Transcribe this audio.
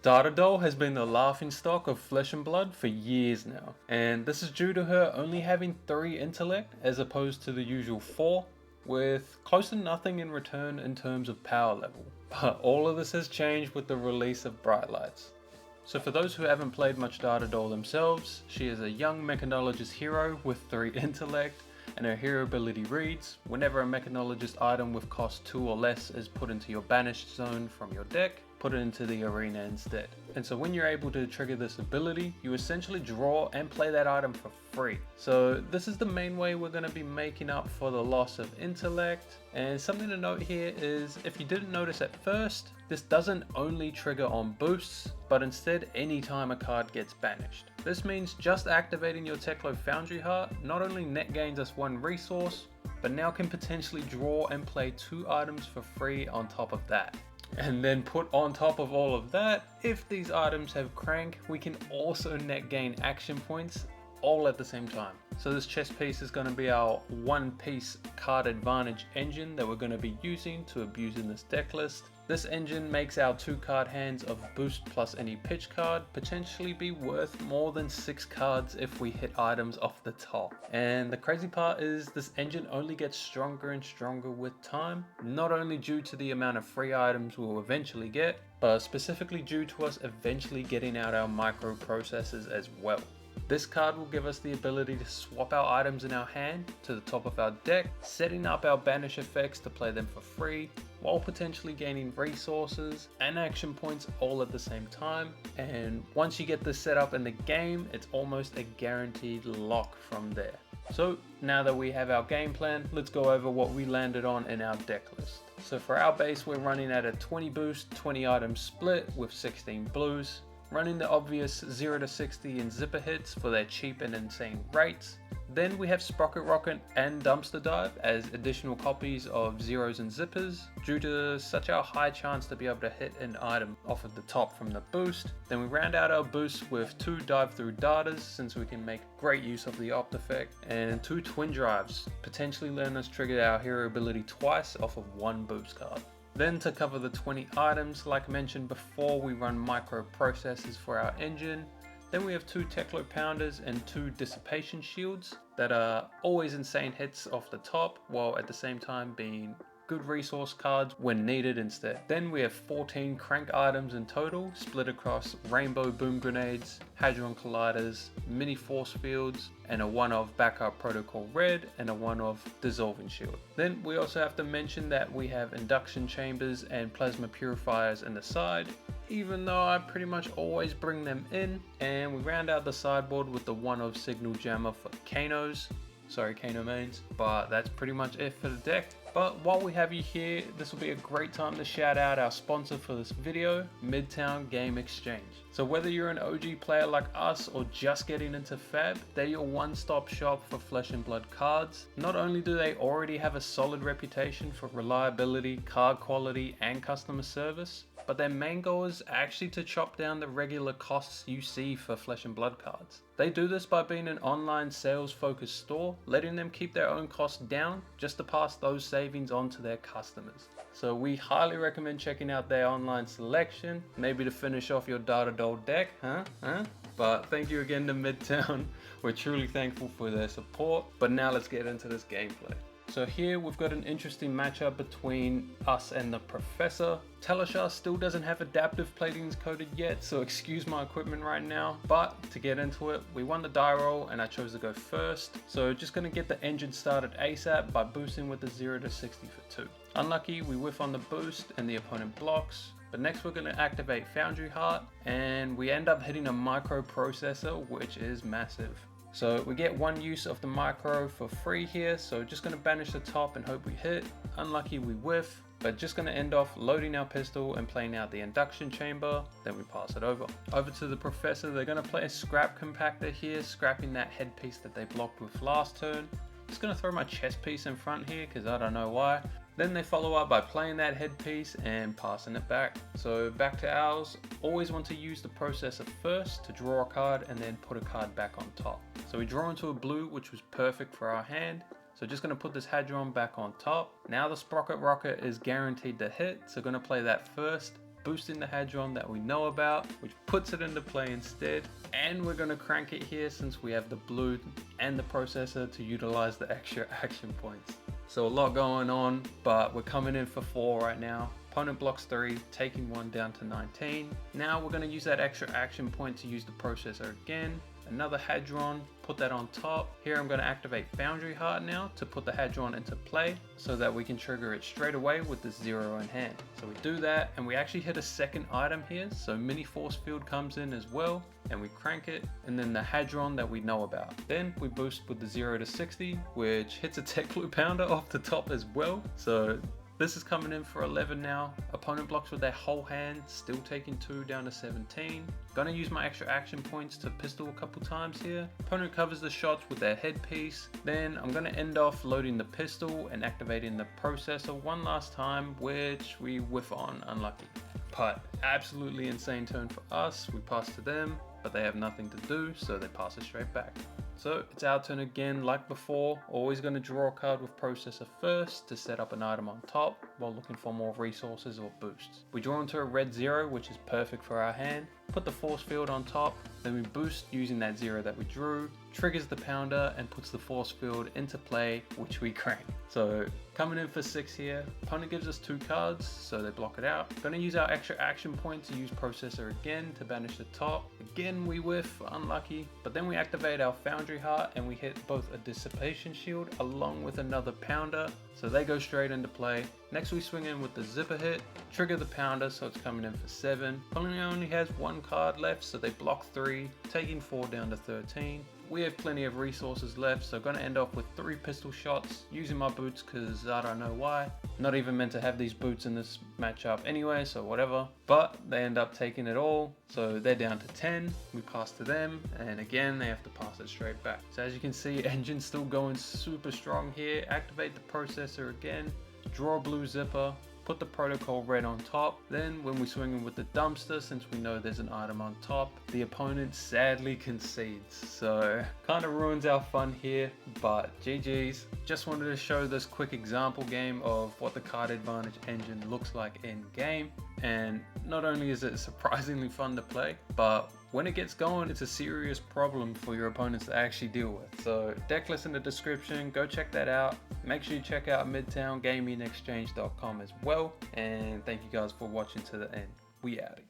Data Doll has been the laughingstock of Flesh and Blood for years now, and this is due to her only having 3 intellect as opposed to the usual 4, with close to nothing in return in terms of power level. But all of this has changed with the release of Bright Lights. So for those who haven't played much Data Doll themselves, she is a young mechanologist hero with 3 intellect, and her hero ability reads, whenever a mechanologist item with cost 2 or less is put into your banished zone from your deck, put it into the arena instead. And so when you're able to trigger this ability, you essentially draw and play that item for free. So this is the main way we're going to be making up for the loss of intellect. And something to note here is, if you didn't notice at first, this doesn't only trigger on boosts, but instead anytime a card gets banished. This means just activating your Teklo Foundry Heart not only net gains us 1 resource, but now can potentially draw and play 2 items for free on top of that. And then put on top of all of that, if these items have crank, we can also net gain action points all at the same time. So this chess piece is going to be our 1-piece card advantage engine that we're going to be using to abuse in this deck list. This engine makes our 2 card hands of boost plus any pitch card potentially be worth more than 6 cards if we hit items off the top. And the crazy part is this engine only gets stronger and stronger with time, not only due to the amount of free items we'll eventually get, but specifically due to us eventually getting out our microprocessors as well. This card will give us the ability to swap our items in our hand to the top of our deck, setting up our banish effects to play them for free, while potentially gaining resources and action points all at the same time. And once you get this set up in the game, it's almost a guaranteed lock from there. So now that we have our game plan, let's go over what we landed on in our deck list. So for our base, we're running at a 20 boost, 20 item split with 16 blues. Running the obvious 0 to 60 in zipper hits for their cheap and insane rates. Then we have Sprocket Rocket and Dumpster Dive as additional copies of zeros and zippers due to such a high chance to be able to hit an item off of the top from the boost. Then we round out our boost with 2 dive through darters since we can make great use of the opt effect, and 2 twin drives, potentially letting us trigger our hero ability twice off of 1 boost card. Then to cover the 20 items, like mentioned before, we run microprocessors for our engine. Then we have 2 Teklo Pounders and 2 Dissipation Shields that are always insane hits off the top, while at the same time being good resource cards when needed instead. Then we have 14 crank items in total, split across Rainbow Boom Grenades, Hadron Colliders, Mini Force Fields, and a 1 of Backup Protocol Red, and a 1 of Dissolving Shield. Then we also have to mention that we have Induction Chambers and Plasma Purifiers in the side, even though I pretty much always bring them in. And we round out the sideboard with the 1 of Signal Jammer for Kanos. Sorry Kano mains, but that's pretty much it for the deck. But while we have you here, this will be a great time to shout out our sponsor for this video, Midtown Game Exchange. So whether you're an OG player like us or just getting into Fab, they're your one-stop shop for Flesh and Blood cards. Not only do they already have a solid reputation for reliability, card quality, and customer service, but their main goal is actually to chop down the regular costs you see for Flesh and Blood cards. They do this by being an online sales focused store, letting them keep their own costs down just to pass those savings on to their customers. So we highly recommend checking out their online selection, maybe to finish off your Data Doll deck, But thank you again to Midtown. We're truly thankful for their support. But now let's get into this gameplay. So here we've got an interesting matchup between us and the Professor. Teleshar still doesn't have adaptive platings coded yet, so excuse my equipment right now. But to get into it, we won the die roll and I chose to go first. So just gonna get the engine started ASAP by boosting with the 0 to 60 for 2. Unlucky, we whiff on the boost and the opponent blocks. But next we're going to activate Foundry Heart and we end up hitting a microprocessor, which is massive. So we get 1 use of the micro for free here, so just going to banish the top and hope we hit. Unlucky, we whiff, but just going to end off loading our pistol and playing out the induction chamber, then we pass it over. Over to the Professor, they're going to play a scrap compactor here, scrapping that headpiece that they blocked with last turn. Just going to throw my chess piece in front here because I don't know why. Then they follow up by playing that headpiece and passing it back. So back to ours, always want to use the processor first to draw a card and then put a card back on top. So we draw into a blue, which was perfect for our hand. So just going to put this Hadron back on top. Now the Sprocket Rocket is guaranteed to hit, so going to play that first. boosting the Hadron that we know about, which puts it into play instead. And we're going to crank it here since we have the blue and the processor to utilize the extra action points. So a lot going on, but we're coming in for 4 right now. Opponent blocks 3, taking 1 down to 19. Now we're going to use that extra action point to use the processor again. Another Hadron, put that on top. Here I'm going to activate Foundry Heart now to put the Hadron into play so that we can trigger it straight away with the 0 in hand. So we do that and we actually hit a second item here. So mini force field comes in as well and we crank it, and then the Hadron that we know about. Then we boost with the 0 to 60, which hits a Tech Blue Pounder off the top as well. So this is coming in for 11 now. Opponent blocks with their whole hand, still taking 2 down to 17. Gonna use my extra action points to pistol a couple times here. Opponent covers the shots with their headpiece. Then I'm gonna end off loading the pistol and activating the processor one last time, which we whiff on, unlucky. But absolutely insane turn for us. We pass to them, but they have nothing to do, so they pass it straight back. So it's our turn again, like before. Always going to draw a card with processor first to set up an item on top while looking for more resources or boosts. We draw into a red 0, which is perfect for our hand. Put the force field on top, then we boost using that 0 that we drew, triggers the pounder and puts the force field into play, which we crank. So coming in for 6 here. Opponent gives us 2 cards, so they block it out. Gonna use our extra action point to use processor again to banish the top. Again we whiff, unlucky, but then we activate our Foundry Heart and we hit both a Dissipation Shield along with another pounder, so they go straight into play. Next we swing in with the zipper hit, trigger the pounder, so it's coming in for 7. Opponent only has 1 card left, so they block 3, taking 4 down to 13. We have plenty of resources left, so gonna end off with 3 pistol shots, using my boots because I don't know why. Not even meant to have these boots in this matchup anyway, so whatever. But they end up taking it all, so they're down to 10. We pass to them, and again, they have to pass it straight back. So as you can see, engine's still going super strong here. Activate the processor again, draw a blue zipper, put the protocol red on top. Then when we swing in with the dumpster, since we know there's an item on top, the opponent sadly concedes. So kind of ruins our fun here, but GG's. Just wanted to show this quick example game of what the card advantage engine looks like in game. And not only is it surprisingly fun to play, but when it gets going, it's a serious problem for your opponents to actually deal with. So deck list in the description, go check that out. Make sure you check out midtowngamingexchange.com as well. And thank you guys for watching to the end. We outies.